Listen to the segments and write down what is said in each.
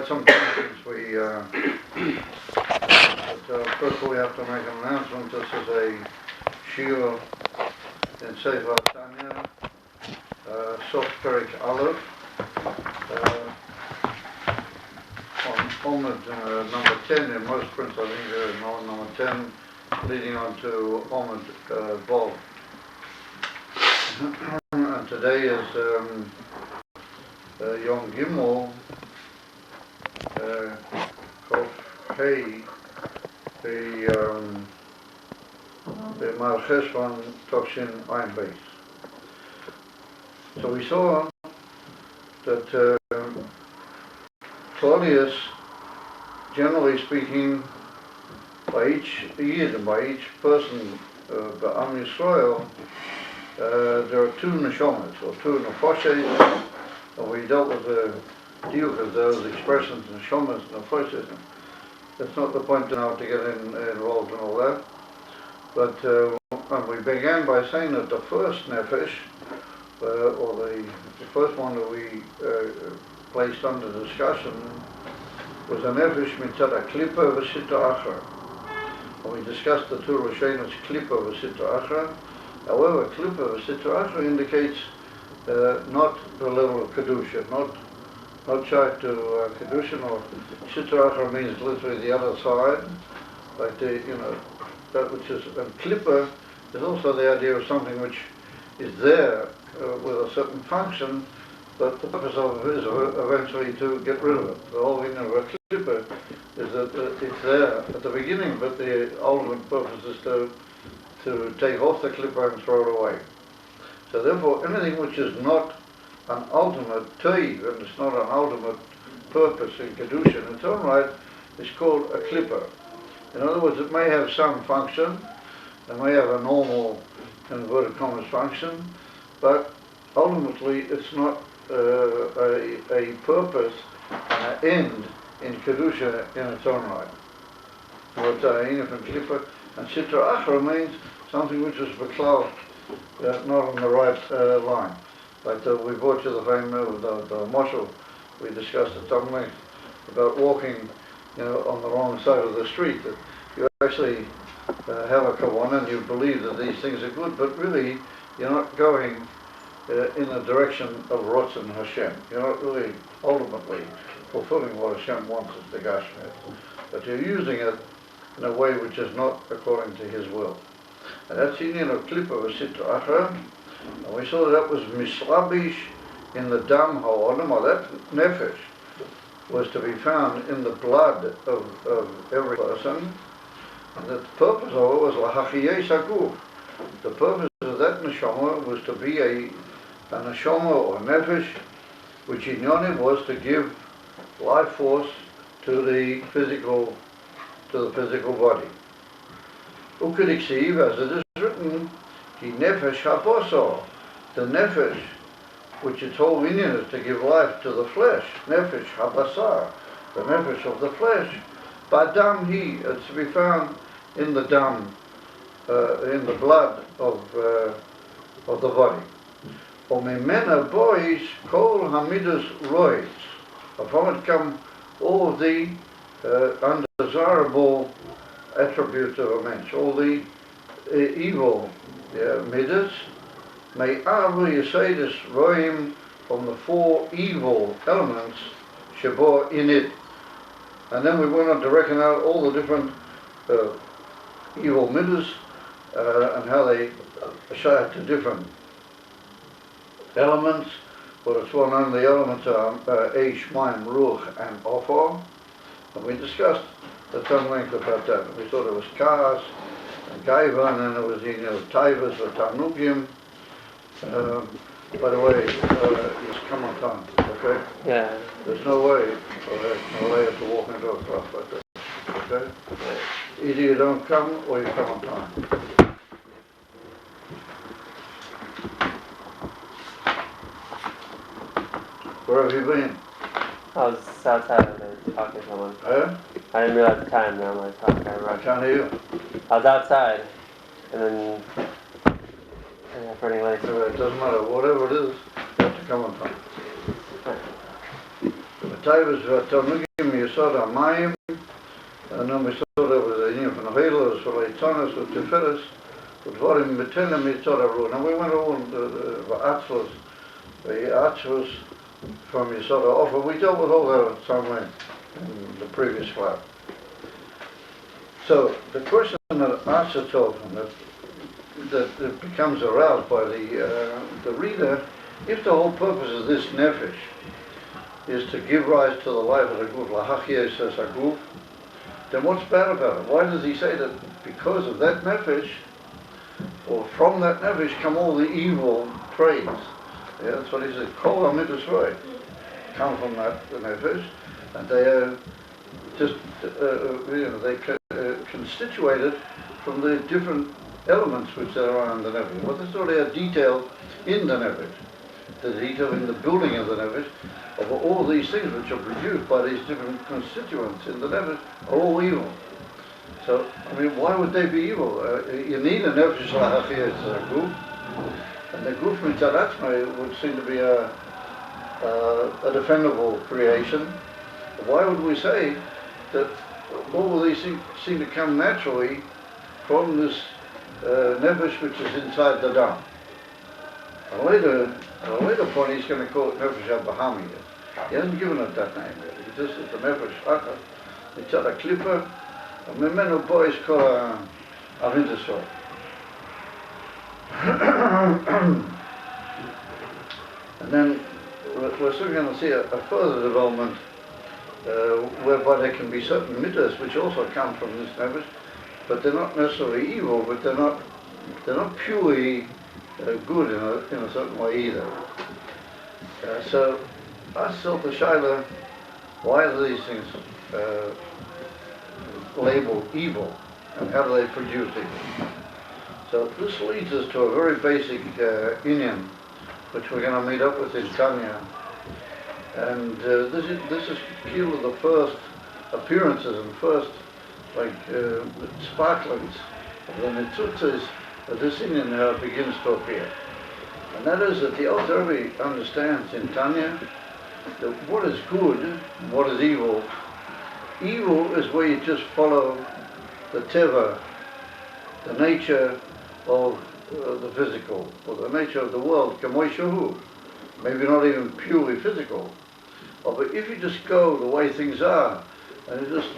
got some questions. First of all, we have to make an announcement. This is a shiur in Sefer Tanya-Ch, Sof Perik Aleph, on Omid number 10. In most prints, I think there is number 10, leading on to Omid Vol. And today is Yom Gimel, Kof Hei, the Marches van Tokshin Ein Beis. So we saw that Claudius, generally speaking, by each Yid and by each person, Ba'am Yisrael, there are two neshamas, or two nefoshes, and we dealt with the deal of those expressions, neshamas, nefoshes. That's not the point now to get involved in all that. But and we began by saying that the first nefesh, or the first one that we placed under discussion, was a nefesh mitzad klipa v'sitra achra. And we discussed the two Rishonos, klipa v'sitra achra. However, klipa v'sitra achra indicates not the level of kedusha, not shy to kedusha, or sitra achra means literally the other side, like that which is, and klipa is also the idea of something which is there with a certain function, but the purpose of it is eventually to get rid of it. The whole thing of a klipa is that it's there at the beginning, but the ultimate purpose is to take off the klipa and throw it away. So therefore, anything which is not an ultimate toiv, and it's not an ultimate purpose in kedusha in its own right, is called a klipa. In other words, it may have some function, it may have a normal, inverted commas, function, but ultimately it's not a purpose, an end in kedusha in its own right. What from klipa and sitra achra means something which is beklal, not on the right line. Like we brought you the famous the moshel we discussed at some length about walking, on the wrong side of the street. That you actually have a kavanah and you believe that these things are good, but really you're not going in the direction of Rotzen Hashem. You're not really ultimately fulfilling what Hashem wants as the Gashmet, but you're using it in a way which is not according to His will. And that's the union of klipa v'sitra achra. And we saw that was mislabish in the dam ha'olam, or that nefesh was to be found in the blood of every person. And the purpose of it was lahachiyei saguf. The purpose of that neshama was to be a neshama or nefesh, which inyonim was to give life force to the physical body. Ukediksiv, as it is written, ki nefesh haboso, the nefesh, which its whole union is to give life to the flesh, nefesh habasar, the nefesh of the flesh, badam hi, it's to be found in the dam, in the blood of the body. Omimena bois kol hamidus roids. From it come all of the undesirable attributes of a mensch, all the evil midas. May Avu Yisayis roim from the four evil elements shabor in it. And then we went on to reckon out all the different evil midas and how they share to different elements. But it's well known the elements are Eish, Mayim, Ruach and Ophor. And we discussed at some length about that. We thought it was Kaas and Gaiva, and then there was Taivas or Tanugim. By the way, just come on time, okay? Yeah. There's no way you have to walk into a class like this, okay? Yeah. Either you don't come or you come on time. Where have you been? I was outside talking to someone. Yeah? I didn't realize the time now. I'm talking. I can't hear you. I was outside, and then running late. So it doesn't matter. Whatever it is, you have to come on time. tijdens Tanya-Ch je soda Mayim, en dan is dat over een van de reders van de Tanya-Ch op de Ferris, het waren meteen met soda road. And we went on the archers from your soda offer. We dealt with all that somewhere in the previous class. So the question that Archer told him that becomes aroused by the reader, if the whole purpose of this nefesh is to give rise to the life of the good, lahachiyes as a good, then what's bad about it? Why does he say that because of that nefesh, or from that nefesh come all the evil traits? Yeah, that's what he says. Kol ha-mitzvot come from that the nefesh, and they are just constituted from the different elements which there are in the nefesh. Well, that's already a detail in the nefesh. The detail in the building of the nefesh of all these things which are produced by these different constituents in the nefesh are all evil. So, I mean, why would they be evil? You need a nefesh lahachiyas guf, and the guf mitzad would seem to be a defendable creation. Why would we say that all of these things seem to come naturally from this nefesh which is inside the dam? At a later point he's going to call it nefesh ha-bahami. He hasn't given it that name yet. He just it's a nefesh haka, it's a klipper, and memenu boys call a vintasol. And then we're still going to see a further development whereby there can be certain mitzvahs which also come from this nefesh, but they're not necessarily evil, but they're not purely good in a certain way either. So ask yourself the shaila, why are these things labeled evil, and how do they produce evil? So this leads us to a very basic inyan, which we're going to meet up with in Tanya. And this is kind of the first appearances and first sparklings of the nitzutzes of this inyan begins to appear. And that is that the Alter Rebbe understands in Tanya that what is good and what is evil. Evil is where you just follow the teva, the nature of the physical, or the nature of the world, kamoishahu. Maybe not even purely physical. But if you just go the way things are, and you just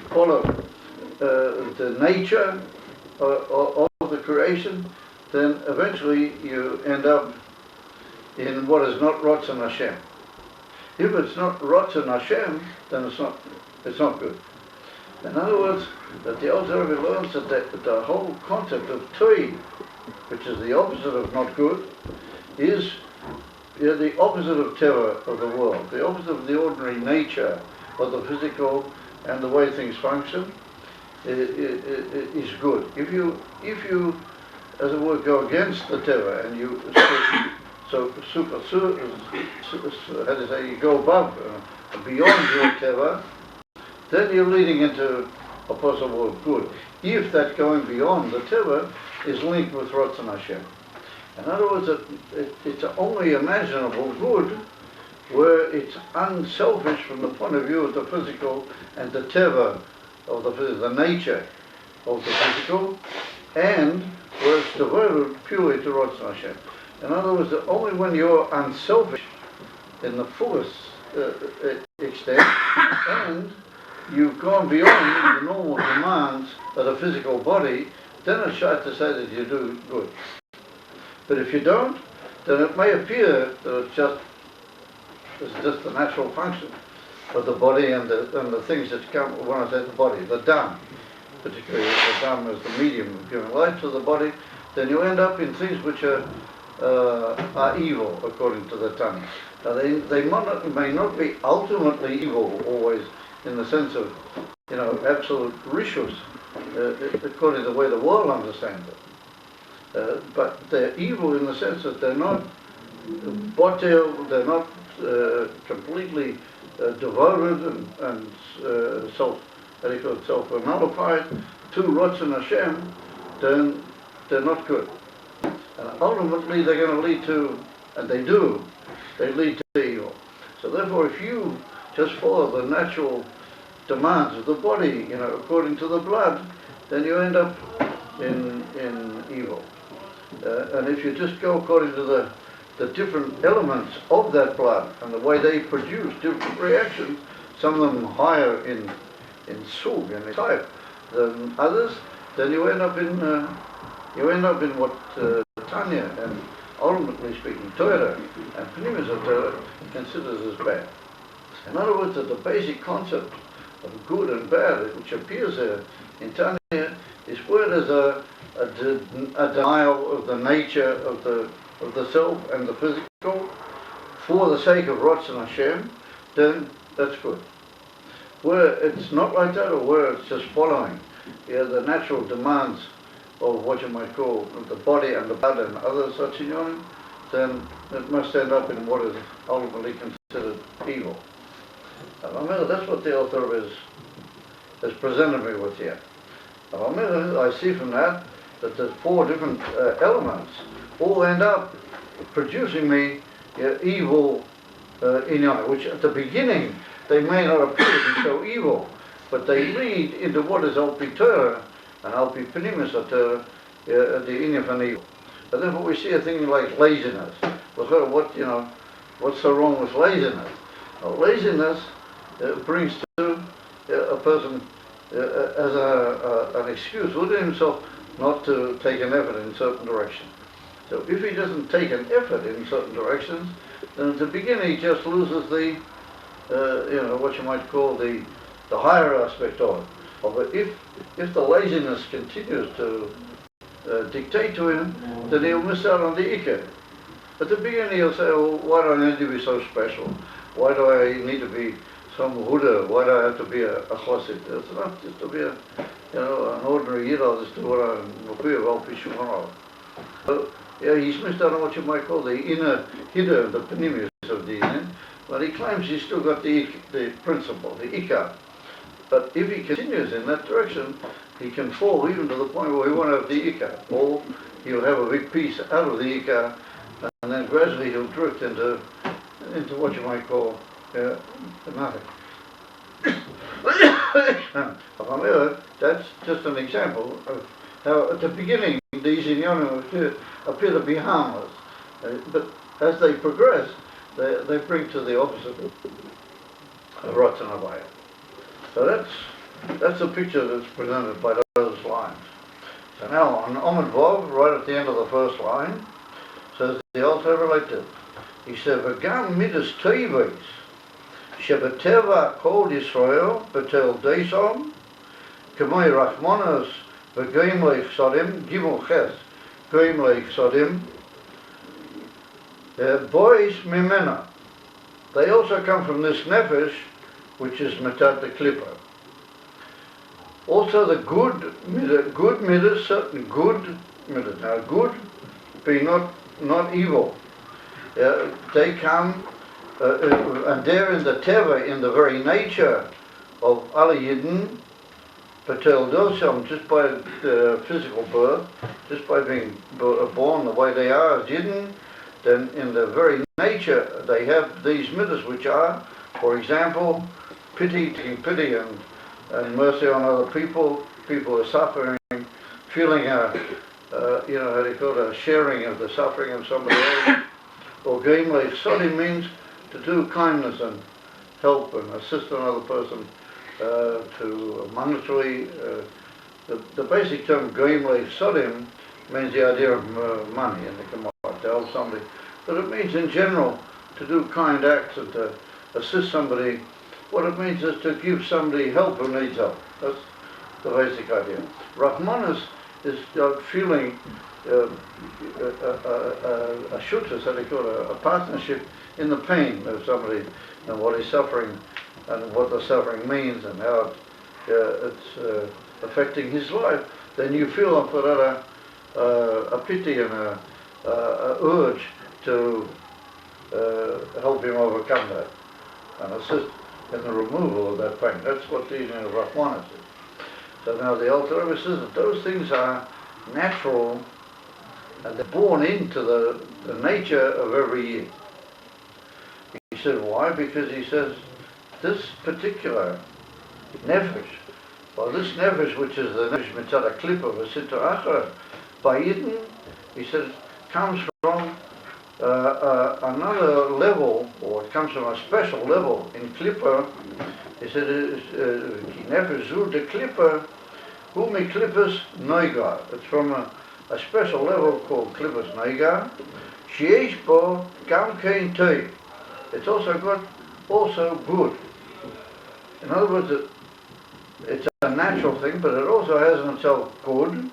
follow the nature of the creation, then eventually you end up in what is not Ratzon Hashem. If it's not Ratzon Hashem, then it's not good. In other words, that the Alter Rebbe learns that the whole concept of Tui, which is the opposite of not good, is the opposite of Teva, of the world, the opposite of the ordinary nature of the physical and the way things function is good. If you, as it were, go against the Teva and you you go above, beyond your Teva, then you're leading into a possible good. If that going beyond the Teva is linked with Ratzon Hashem. In other words, it's only imaginable good where it's unselfish from the point of view of the physical and the teva of the nature of the physical, and where it's devoted purely to Ratzon Hashem. In other words, only when you're unselfish in the fullest extent, and you've gone beyond the normal demands of the physical body, then it's right to say that you do good. But if you don't, then it may appear that it's just the natural function of the body and the things that come, when I say the body, the dam, particularly the dam as the medium of giving life to the body, then you end up in things which are evil, according to the Tanya. Now they may not be ultimately evil always in the sense of, absolute rishus, according to the way the world understands it. But they're evil in the sense that they're not botel, they're not completely devoted and self-nullified to Ratzon Hashem, then they're not good. And ultimately they're going to lead to, and they lead to evil. So therefore, if you just follow the natural demands of the body, you know, according to the blood, then you end up in evil. And if you just go according to the different elements of that blood and the way they produce different reactions, some of them higher in sug and in type than others, then you end up in what Tanya and ultimately speaking Torah and Pnimis Torah considers as bad. In other words, that the basic concept of good and bad, which appears here in Tanya, is where there's a denial of the nature of the self and the physical for the sake of Ratzon Hashem, then that's good. Where it's not like that, or where it's just following the natural demands of what you might call the body and the blood and other such inyanim, then it must end up in what is ultimately considered evil. And remember, that's what the author has presented me with here. And remember, I see from that there's four different elements all end up producing me evil inyanim, which at the beginning they may not appear to be so evil, but they lead into what is Al-Pi Torah and Al-Pi Pnimis Torah, the inyan from evil. And therefore we see a thing like laziness. Well, what's so wrong with laziness? Well, laziness brings to a person as an excuse within himself not to take an effort in certain direction. So if he doesn't take an effort in certain directions, then at the beginning he just loses the, what you might call the higher aspect of it. But if the laziness continues to dictate to him, then he'll miss out on the ikar. At the beginning he'll say, well, why do I need to be so special? Why do I need to be some Huda? Why do I have to be a chassid? It's not just to be an ordinary yid. I'll just do what I'm mechuyev al pi shumarav. So he's missed out on what you might call the inner hiddur, the pnimius of the inyan, but he claims he's still got the principle, the ikar. But if he continues in that direction, he can fall even to the point where he won't have the ikar, or he'll have a big piece out of the ikar, and then gradually he'll drift into what you might call nothing. That's just an example of how at the beginning these inyanim appear to be harmless, but as they progress, they bring to the opposite of Ratzon Havaya. So that's a picture that's presented by those lines. So now on Amud Vav, right at the end of the first line, says the Alter Rebbe like this. He said, "V'gam midas teivos shebeteva kol Yisrael betel deisom k'may rachmanos v'goyim leichsadim gimel ches goyim leichsadim boys mimena." They also come from this nefesh, which is metat the klippa. Also the good midas, certain good midas. Now good being not evil. They come, and they're in the teva, in the very nature of Ala Yidden, Patel Dosam, just by physical birth, just by being born the way they are as Yidden, then in the very nature they have these midas, which are, for example, pity, taking pity and mercy on other people. People are suffering, feeling how do you call it, a sharing of the suffering of somebody else. Or gaimle sodi means to do kindness and help and assist another person to monetarily. The basic term gaimle sodim means the idea of money in the Gemara, to help somebody. But it means in general to do kind acts and to assist somebody. What it means is to give somebody help who needs help. That's the basic idea. Rahmanas is feeling a shutas, how they call it, a partnership in the pain of somebody and what he's suffering and what the suffering means and how it's affecting his life. Then you feel for that a pity and a urge to help him overcome that and assist in the removal of that pain. That's what the union of Rahmanas is. So now the Alter Rebbe says that those things are natural and they're born into the nature of every year. He said, why? Because he says, this particular nefesh, or this nefesh, which is the nefesh mitzad klipa v'sitra achra, by Eden, he said, comes from another level, or it comes from a special level in klipa. He said, ki nefesh zu de klipa, hu mi klipas noiga. It's from a special level called klipas noiga. Sheesh bo gam kein tei. It's also got good. In other words, it's a natural thing, but it also has in itself good.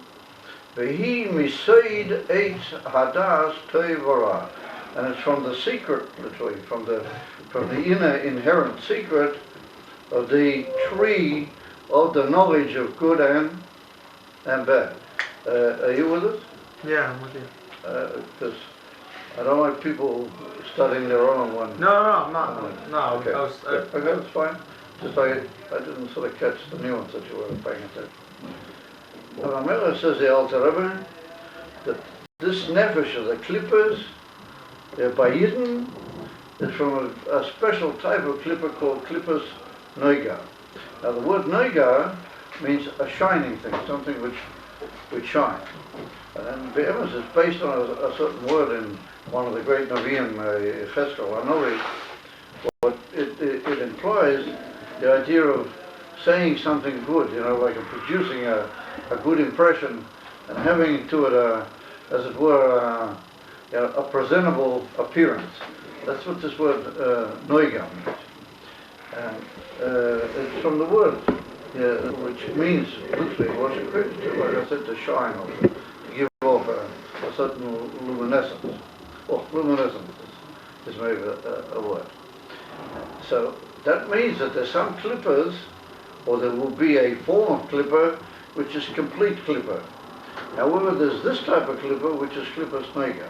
Vehi misaid eitz hadas toivara, and it's from the secret, literally, from the inner inherent secret of the tree of the knowledge of good and bad. Are you with us? Yeah, I'm with you. Because I don't like people studying their own one. No, I'm not. No, Okay, okay, that's fine. Just I didn't sort of catch the nuance that you were paying attention. Ramela says the Alter Rebbe that this nefesh of the klippers, by Yidden, is from a special type of klipper called klippers noiga. Now the word noiga means a shining thing, something which shines. And Be'emes is based on a certain word in one of the great Nevi'im, Cheskel Hanovi. But it implies the idea of saying something good, like producing a good impression and having to it, as it were, a presentable appearance. That's what this word noiga means. And it's from the word, which means literally what it creates to, like I said, to shine or to give off a certain luminescence. Well, luminescence is maybe a word. So that means that there's some clippers, or there will be a form of clipper which is complete clipper. However, there's this type of clipper which is clipper snega.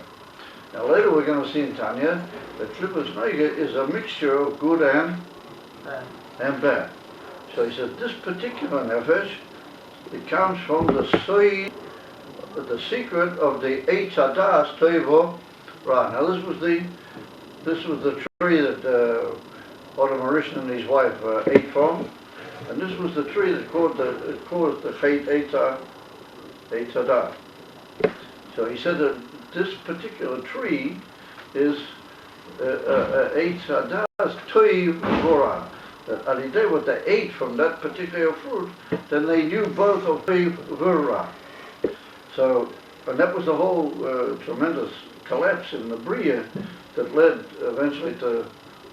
Now later we're going to see in Tanya that clipper snega is a mixture of good and bad. So he said this particular nefesh, it comes from the soy, the secret of the Eitz Hadas Toivo Ra. Now this was the tree that Adam Harishon and his wife ate from, and this was the tree that caused the Chet Eitz Hadas. So he said that this particular tree is Eitz Hadas Toiv Vora. That Alidei, what they ate from that particular fruit, then they knew both of Toiv Vora. So, and that was the whole tremendous collapse in the Bria that led eventually to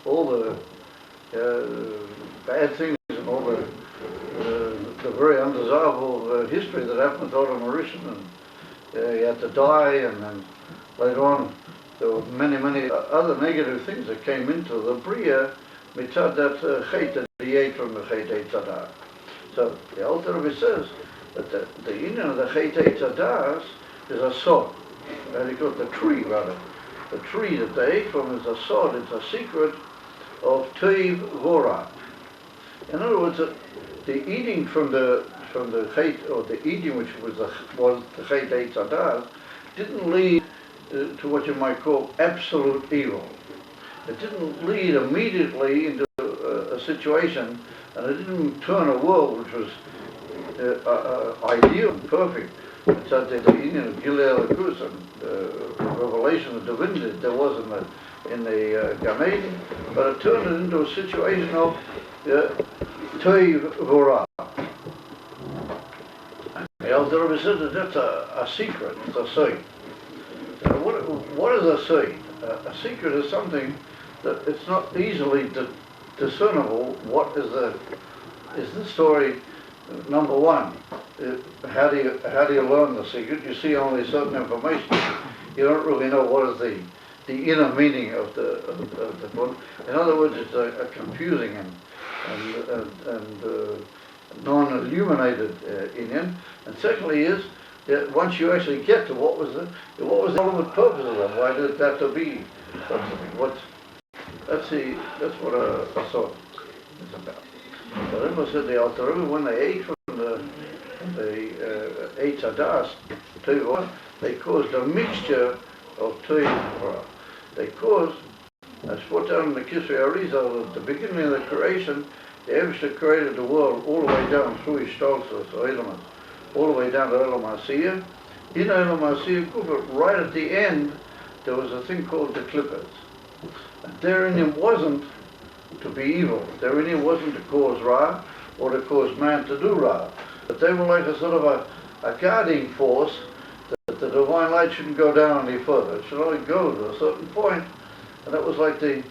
all the bad things and all the very undesirable history that happened to Adam Harishon, and he had to die, and then later on there were many other negative things that came into the Bria mitzad that chet that he ate from the Chet Eitz Hadas. So the Alter Rebbe says that the union of the Chet Eitz Hadas is a sod, and he called the tree rather. The tree that they ate from is a sod. It's a secret of Toiv Vora. In other words, the eating from the Chet, or the eating which was the Chet Eitz Hadas, didn't lead to what you might call absolute evil. It didn't lead immediately into a situation, and it didn't turn a world which was ideal and perfect. It's at the union of Gilead Lakus and the revelation of divinity there was in the Gan Eden, but it turned it into a situation of Toiv Vora. The Alter Rebbe said that that's a secret, it's a seed. What is a seed? A secret is something that it's not easily discernible. What is the story? Number one, how do you learn the secret? You see only certain information. You don't really know what is the inner meaning of the book. In other words, it's a confusing and non-illuminated Indian. And secondly is that once you actually get to what was the ultimate purpose of it, why did it have to be something? That's what a sword is about. So then said the Alter Rebbe, when they ate from the Eitz Hadas, they caused a mixture of Toiv Vora. They caused As put down in the Kisri Arizal, at the beginning of the creation, the Eibishter created the world all the way down through his Stolzos, or Elamas, all the way down to Elam Asiyah. In Elam Asiyah, right at the end, there was a thing called the Clippers. And therein it wasn't to be evil. Therein it wasn't to cause Ra, or to cause man to do Ra. But they were like a sort of a guarding force that the divine light shouldn't go down any further. It should only go to a certain point. And that was like the,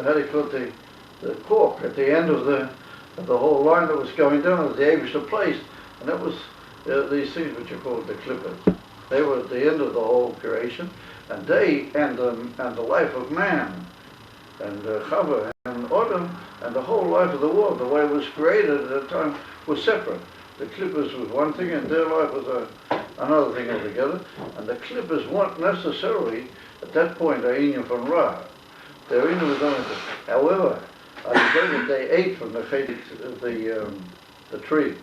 how do you call it, the cork at the end of the whole line that was going down. It was the Eibishter place. And that was these things which are called the Clippers. They were at the end of the whole creation. And they, and the life of man, and Chava, and Odom, and the whole life of the world, the way it was created at that time, was separate. The Clippers was one thing, and their life was another thing altogether. And the Clippers weren't necessarily, at that point, a Inyan from Ra. Their Inyan was only, however, on the day that they ate from the tree,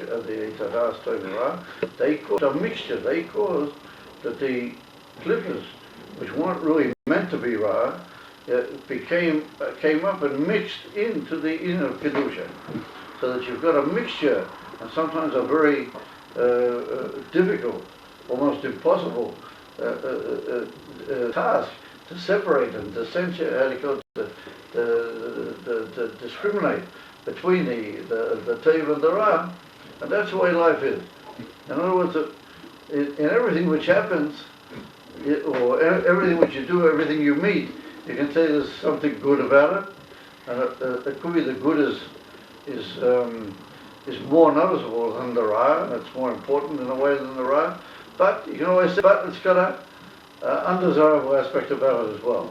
of the Eitzadas Tovah, they caused a mixture. They caused that the Clippers, which weren't really meant to be Ra, came up and mixed into the inner Kedusha. So that you've got a mixture, and sometimes a very difficult, almost impossible task to separate and to censure, to discriminate between the Teva and the Ra, and that's the way life is. In other words, in everything which happens, or everything which you do, everything you meet, you can say there's something good about it, and it could be the good is more noticeable than the Ra, and it's more important in a way than the Ra. But you can always say, but it's got an undesirable aspect about it as well.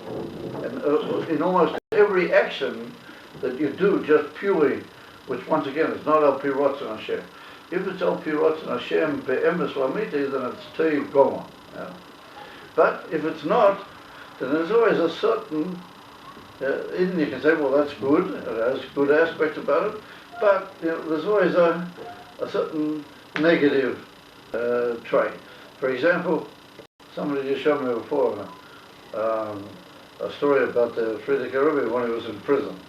And in almost every action that you do, just purely, which once again is not al pi rotzon Hashem. If it's al pi rotzon Hashem be'emes lamiti, then it's teiv goma. Yeah. But if it's not, then there's always a certain, you can say, well, that's good, it has good aspects about it, but there's always a certain negative trait. For example, somebody just showed me before a story about the Friedrich Rebbe when he was in prison.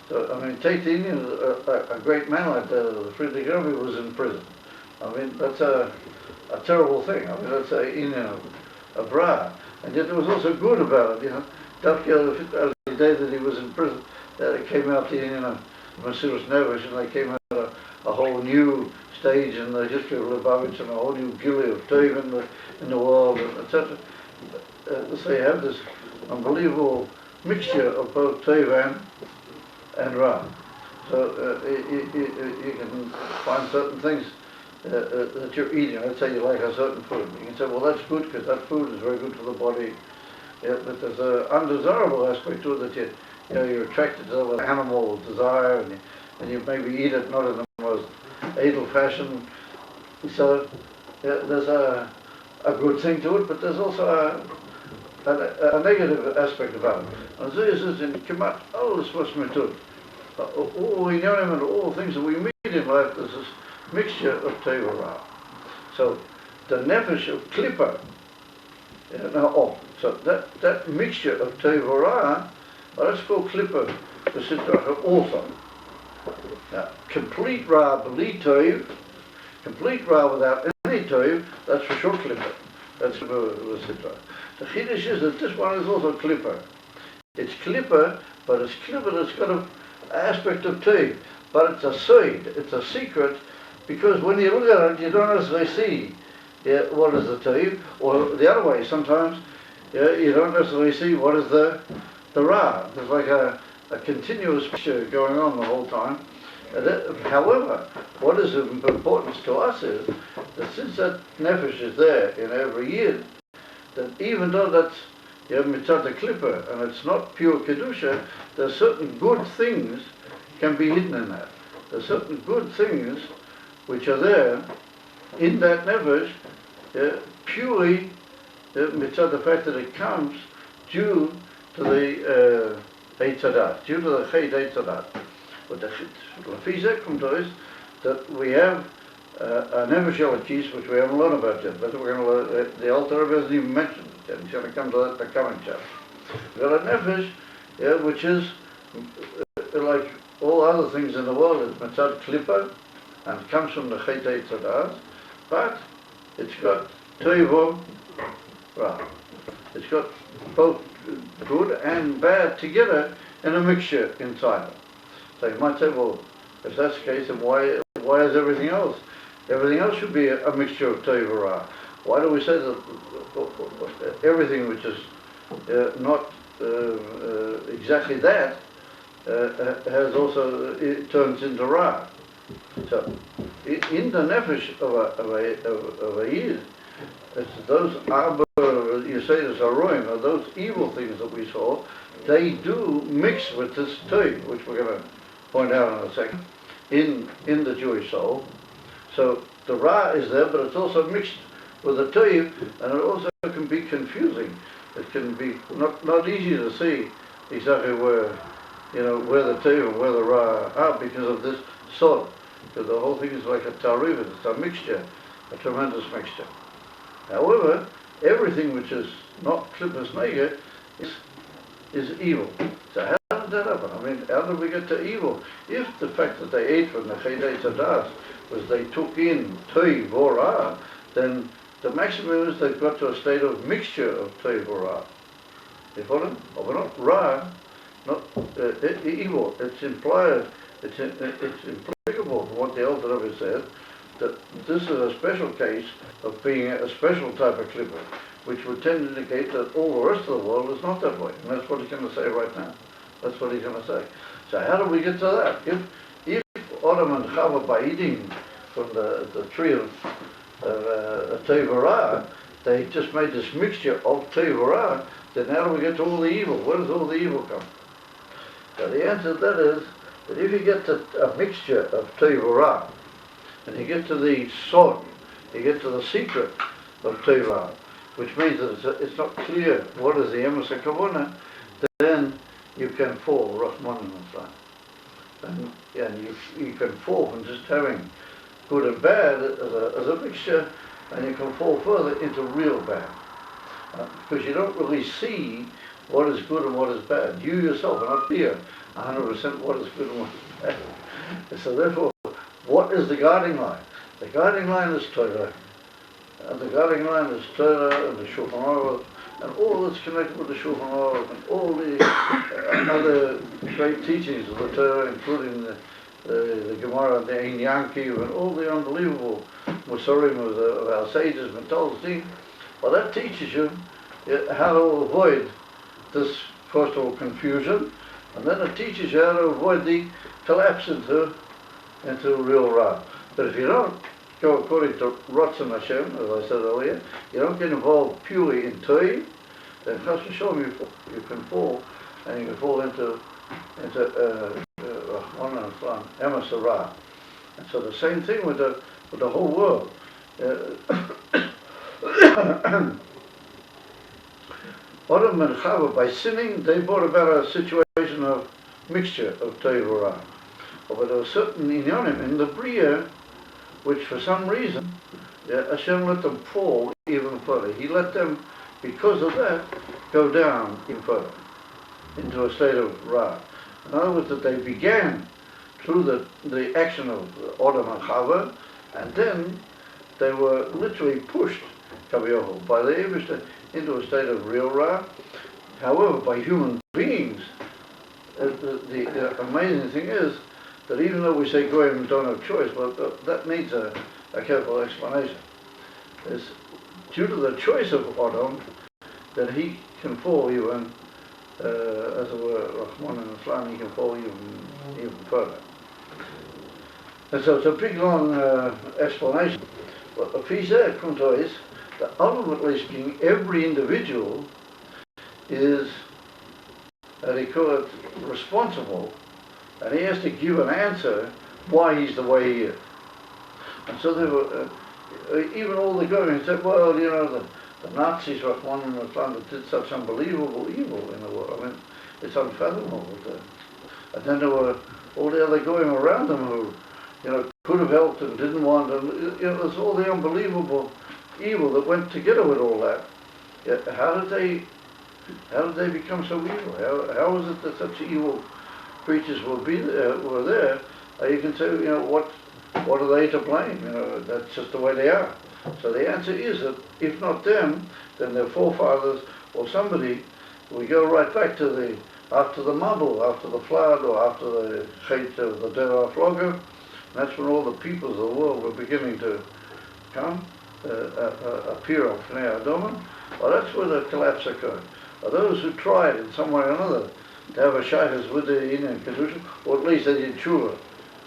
So, I mean, take the Indian, a great man like the Friedrich Rebbe was in prison. I mean, that's a terrible thing. I mean, that's a bra. And yet there was also good about it, Dafka, the day that he was in prison, it came out the Mesilas Nefesh, and they came out a whole new stage in the history of Lubavitch, and a whole new gilly of Tov in the world, etc. So you have this unbelievable mixture of both Tov and Ra. So you can find certain things that you're eating. Let's say you like a certain food. You can say, well, that's good because that food is very good for the body. Yeah, but there's an undesirable aspect to it that you're attracted to the animal desire, and you maybe eat it not in the most edel fashion. So there's a good thing to it, but there's also a negative aspect about it. And so it says in Kemat, all this was metut. All we know and all the things that we meet in life, there's this mixture of Teva Ra. So the nefesh of Klippa, so that mixture of Teva Ra, that's called Klippa, the Sidracha also. Now, complete Ra, beli Tov, complete Ra without any Tov, that's for sure Klippa. That's the Sidracha. The Chiddush is that this one is also Klippa. It's Klippa, but it's Klippa that's got an aspect of Tov. But it's a seed, it's a secret, because when you look at it, you don't necessarily see what is the Tov, or the other way, sometimes you don't necessarily see what is the Ra. There's like a continuous picture going on the whole time. However, what is of importance to us is that since that nefesh is there in every year, that even though that's mitzvah klippa and it's not pure kedusha, there's certain good things can be hidden in that. There's certain good things which are there in that nefesh, purely mitzvah the fact that it comes due to the Eitzadat, due to the Chet Eitzadat. But the Lafizek from those that we have a nefesh elokis which we haven't learned about yet. But we're going to learn. The Alter Rebbe hasn't even mentioned it yet. He's going to come to that the coming chapter. We've got a nefesh, yeah, which is like all other things in the world, it's mitzad klippa, and it comes from the chetei tzadas, but it's got toivo ra. It's got both good and bad together in a mixture inside it. So you might say, well, if that's the case, then why is everything else? Everything else should be a mixture of toivo ra. Why do we say that everything which is not exactly that has also, it turns into ra? So in the nefesh of a yid, it's those arbor, you say this aroim, or those evil things that we saw, they do mix with this toiv, which we're going to point out in a second, in the Jewish soul. So the ra is there, but it's also mixed with the toiv, and it also can be confusing. It can be not easy to see exactly where the toiv and where the ra are because of this sod. Because the whole thing is like a taruv, it's a mixture, a tremendous mixture. However, everything which is not klippas nega is evil. So how did that happen? I mean, how did we get to evil? If the fact that they ate from the chetei tzadas was they took in toiv or ra, then the maximum is they've got to a state of mixture of toiv or ra. You follow? But not ra, not evil. It's implied, it's implicable from what the Alter Rebbe said, that this is a special case of being a special type of klippa, which would tend to indicate that all the rest of the world is not that way. And that's what he's going to say right now. That's what he's going to say. So how do we get to that? If Adam and Chava, by eating from the tree of Teva Ra, they just made this mixture of Teva Ra, then how do we get to all the evil? Where does all the evil come? So the answer to that is that if you get to a mixture of Teva Ra, and you get to the sod, you get to the secret of Teva, which means that it's not clear what is the emes hakavona, then you can fall, Rahman and you can fall from just having good and bad as a mixture, and you can fall further into real bad. Because you don't really see what is good and what is bad. You yourself are not clear 100% what is good and what is bad. So therefore, what is the guiding line? The guiding line is Torah. And the guiding line is Torah and the Shulchan Aruch, and all that's connected with the Shulchan Aruch, and all the other great teachings of the Torah, including the Gemara, the Ein Yankiv, and all the unbelievable Musarim of our sages, Mentality. Well, that teaches you how to avoid this, first of all, confusion, and then it teaches you how to avoid the collapse into real ra. But if you don't go according to Ratzon Hashem, as I said earlier, you don't get involved purely in Toiv, then Chas v'Shalom you can fall, and you can fall into emes ra. And so the same thing with the whole world. Adam and Chava, by sinning, they brought about a situation of mixture of Toiv and Ra. But there were certain inyonim in the Bria, which for some reason, Hashem let them fall even further. He let them, because of that, go down even further, into a state of Ra. In other words, that they began through the action of Adam and Chava, and then they were literally pushed, Kavioho, by the Eibishter into a state of real Ra. However, by human beings, the amazing thing is that even though we say Goyim don't have choice, but that needs a careful explanation. It's due to the choice of Adam that he can fall even, as it were, Rahman and Islam, he can fall even further. And so it's a big long explanation. But the Fisa Kunto is that ultimately speaking, every individual is, they call it, responsible, and he has to give an answer why he's the way he is. And so they were, even all the government said, well, the Nazis were one in the time that did such unbelievable evil in the world. I mean, it's unfathomable. And then there were all the other going around them who, could have helped and didn't want, and there's all the unbelievable evil that went together with all that. Yet how did they How did they become so evil? How is it that such evil creatures were there? You can say, what are they to blame? That's just the way they are. So the answer is that if not them, then their forefathers or somebody, we go right back to after the Mabul, after the flood, or after the Chet of the Dera Flogo. And that's when all the peoples of the world were beginning to come, appear on Pnei Adomim. Well, that's where the collapse occurred. Those who tried in some way or another to have a shaykhs with the Indian Kedusha, or at least they did tshuva.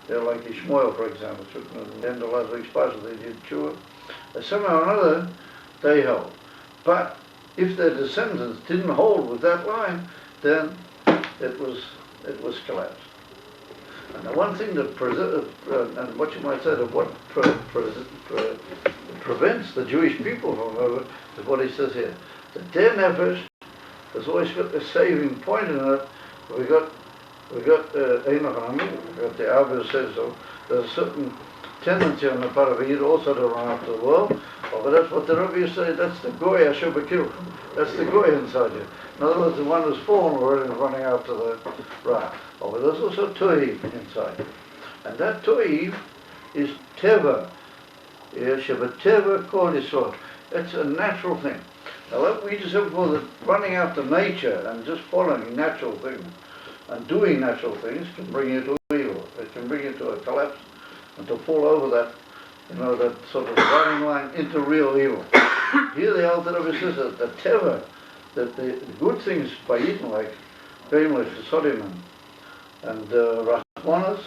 Like Ishmael, for example, at the end of last week's passage, they did tshuva. Somehow or another, they held. But if their descendants didn't hold with that line, then it was collapsed. And the one thing that and what you might say that what prevents the Jewish people from it is what he says here. The their nefesh has always got a saving point in it. We got Enoch and Amin, we got the Abba says so. There's a certain tendency on the part of Yid also to run after the world. But that's what the Rebbe say, that's the goy Asher Bekil. That's the goy inside you. In other words, the one who's fallen already is running after the Ra. But there's also Toiv inside. And that Toiv is Teva. Sheba Teva called Yisod. It's a natural thing. Now we just have for that running after nature and just following natural things and doing natural things can bring you to evil. It can bring you to a collapse and to fall over that, that sort of running line into real evil. Here the Alter Rebbe says that the Teva, that the good things by Yidden, like Beimlich, Sodim, and Rachmanas,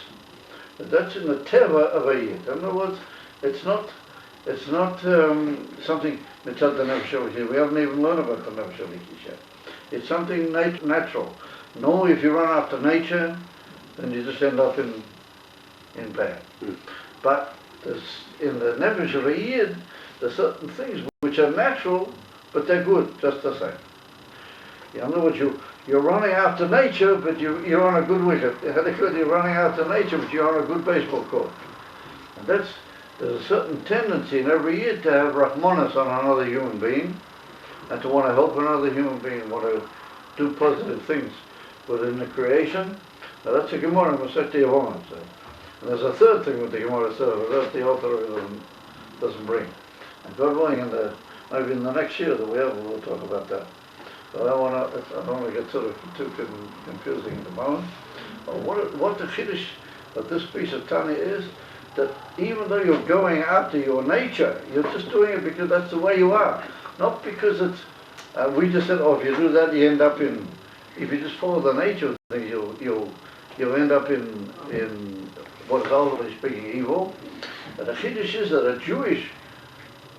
that's in the Teva of a Yid. In other words, it's not something mitzad the nefesh elikis. We haven't even learned about the nefesh elikis yet. It's something natural. No, if you run after nature, then you just end up in bad. But in the nefesh of a Yid, there's certain things which are natural, but they're good just the same. In other words, you're running after nature, but you're on a good wicket. You're running after nature, but you're on a good baseball court. And there's a certain tendency in every Yid to have Rahmanas on another human being, and to want to help another human being, want to do positive things within the creation. Now that's a Gemara in Masechet Yevamot. And there's a third thing with the Gemara says, that the author doesn't bring. And God willing, maybe in the next year that we have, we'll talk about that. But I don't want to get sort of too confusing at the moment. What the Chiddush of this piece of Tanya is, that even though you're going after your nature, you're just doing it because that's the way you are. Not because it's, we just said, if you do that, you end up in, if you just follow the nature of things, you'll end up in what is ultimately speaking evil. And the Chiddush is that a Jewish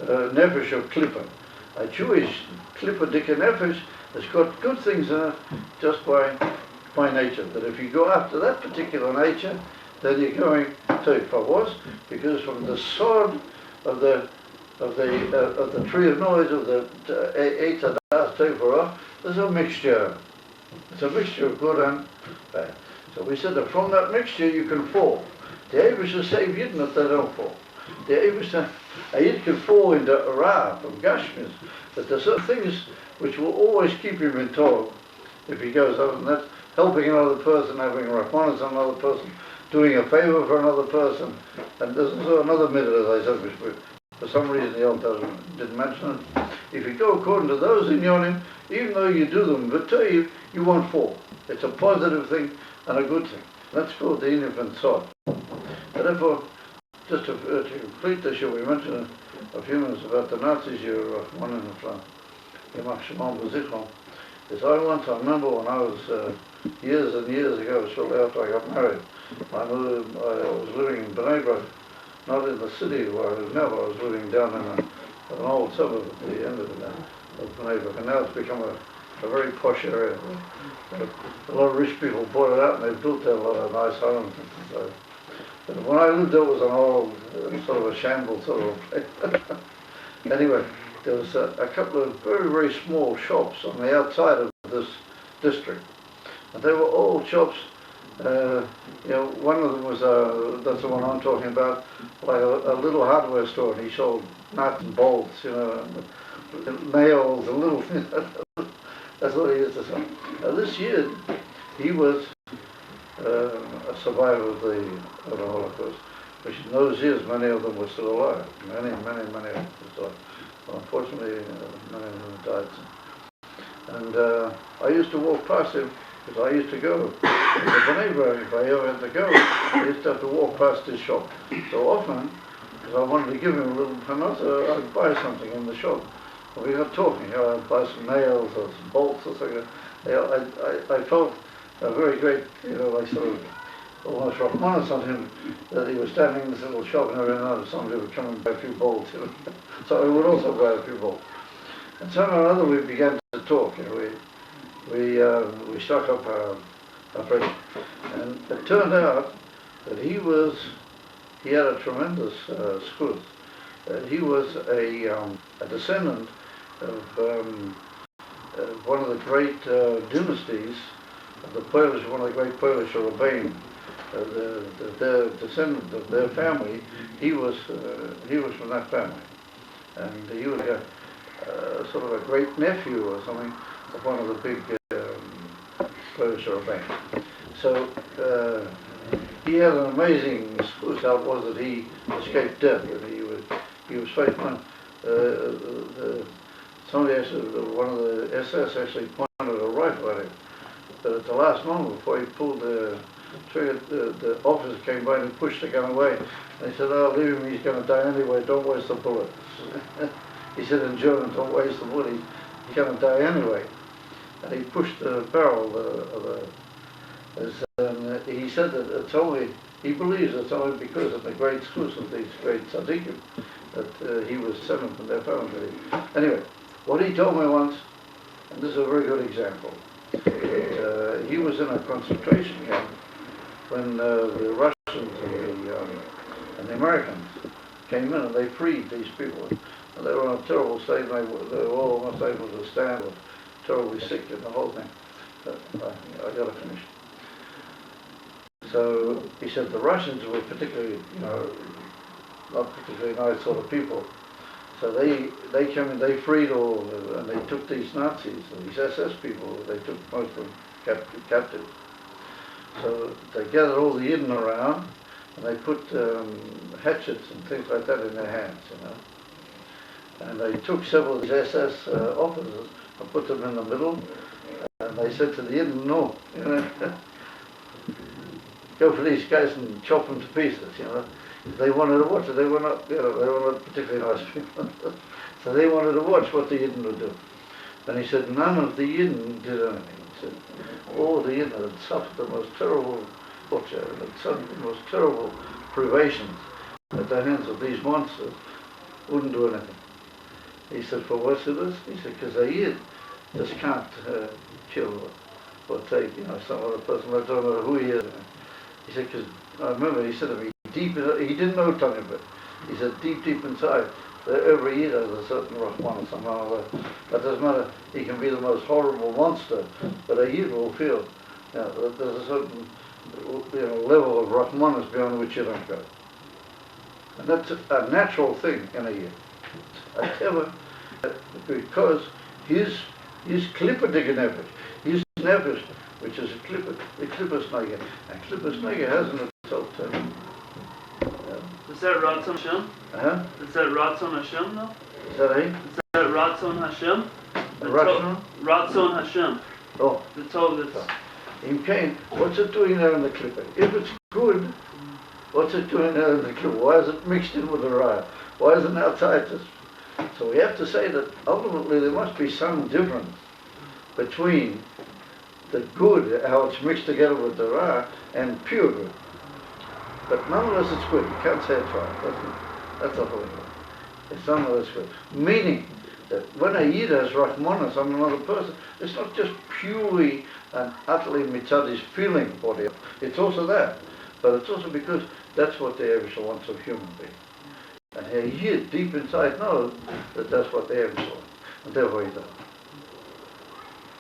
nefesh of Klippa, a Jewish Klippa Dika nefesh has got good things in it just by nature. That if you go after that particular nature, then you're going to Pavos, because from the sword of the tree of knowledge of the Eitz Hadas Tevorah, there's a mixture. It's a mixture of good and bad. So we said that from that mixture you can fall. The Eibush save Yidden that they don't fall. The Eibush, a Yid can fall into Ra from Gashmis, but there's certain things which will always keep him in Torah if he goes out, and that's helping another person, having Rahmanas on another person, doing a favor for another person. And there's also another mitzvah, as I said, which for some reason the Old Testament didn't mention it. If you go according to those in Yonim, even though you do them, but you won't fall. It's a positive thing and a good thing. That's called the infant sword. Therefore, just to complete the show, we mentioned a few minutes about the Nazis, one in the front, Yamach Shimon B'Zichron. I remember when I was years and years ago, shortly after I got married, I was living in Bnei Brak, not in the city where I was now, but I was living down in an old suburb at the end of Bnei Brak, and now it's become a very posh area. A lot of rich people bought it out, and they built there a lot of nice homes. So, but when I lived there, it was an old, sort of a shambles sort of place. Anyway, there was a couple of very, very small shops on the outside of this district. And they were all shops, one of them was, that's the one I'm talking about, like a little hardware store, and he sold nuts and bolts, and nails and little things. That's what he used to say. Now this Yid, he was a survivor of the Holocaust, which in those years many of them were still alive. Many of them were still alive. Well, unfortunately, many of them died. And I used to walk past him because I used to go to the neighborhood. If I ever had to go, I used to have to walk past his shop. So often, because I wanted to give him a little panasa, I'd buy something in the shop. And we got talking, I'd buy some nails or some bolts or something. I felt a very great, like sort of almost Rahmanas on him, that he was standing in this little shop and every now and then somebody would come and buy a few bolts. So I would also buy a few bolts. And somehow or other we began to talk. We struck up our friendship. And it turned out that he had a tremendous schus. He was a descendant of one of the great dynasties of the Polish, one of the great Polish Rebbeim. The descendant of their family, he was from that family, and he was sort of a great nephew or something of one of the big Polish Rebbeim. So he had an amazing schus. How it was that he escaped death, and he was faithful. Somebody actually, one of the SS actually pointed a rifle at him, but at the last moment before he pulled the trigger, the officer came by and pushed the gun away. And he said, "Oh, leave him, he's going to die anyway, don't waste the bullet." He said in German, "Don't waste the bullet, he's going to die anyway." And he pushed the barrel and he said that it's only, he believes it's only because of the great schus of these great tzaddikim that he was seventh in their family. Anyway, what he told me once, and this is a very good example, he was in a concentration camp when the Russians and the Americans came in and they freed these people. And they were in a terrible state, and they were all almost able to stand, but terribly sick and the whole thing. But I got to finish. So he said the Russians were particularly, not particularly nice sort of people. So they came in, they freed all, and they took these Nazis, these SS people, they took most of them captive. So they gathered all the Yidden around, and they put hatchets and things like that in their hands, And they took several of these SS officers and put them in the middle, and they said to the Yidden, "No, go for these guys and chop them to pieces, They wanted to watch it. They were not, they were not particularly nice people. So they wanted to watch what the Yidden would do. And he said none of the Yidden did anything. He said all the Yidden had suffered the most terrible torture and had suffered the most terrible privations at the hands of these monsters. Wouldn't do anything. He said, for what's it is? He said, because a Yid just can't kill or take, some other person. I don't know who he is. He said, because I remember he said to me, he didn't know Tanya-Ch. He said, deep inside, that every Yid has a certain Rahman somehow or other. That doesn't matter, he can be the most horrible monster, but a Yid will feel that there's a certain level of Rahmanas beyond which you don't go. And that's a natural thing in a Yid. Because his klipperdige nefesh, his nefesh, which is the klippas nege, and klippas nege has in itself Is that Ratzon Hashem? Is that Ratzon Hashem though? Is that Is that Ratzon Hashem? Ratzon Hashem. Oh. The Torah that's... In Cain, what's it doing there in the klippa? If it's good, what's it doing there in the klippa? Why is it mixed in with the raya? Why is it outside this? So we have to say that ultimately there must be some difference between the good, how it's mixed together with the raya, and pure good. But nonetheless it's good. You can't say it's right. That's the whole thing. It's nonetheless good. Meaning that when a Yid has Rahmanas on another person, it's not just purely and utterly mitzadi's feeling for it. It's also that. But it's also because that's what the Eibusha wants of human beings. And a Yid deep inside knows that that's what the Eibusha wants. And therefore he does.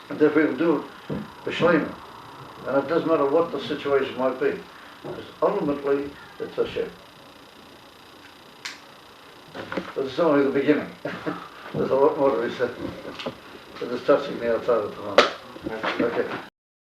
And therefore he'll do it b'shleima. And it doesn't matter what the situation might be. Because ultimately it's Hashem. But it's only the beginning. There's a lot more to be said. But it's touching the outside of the plant. Okay.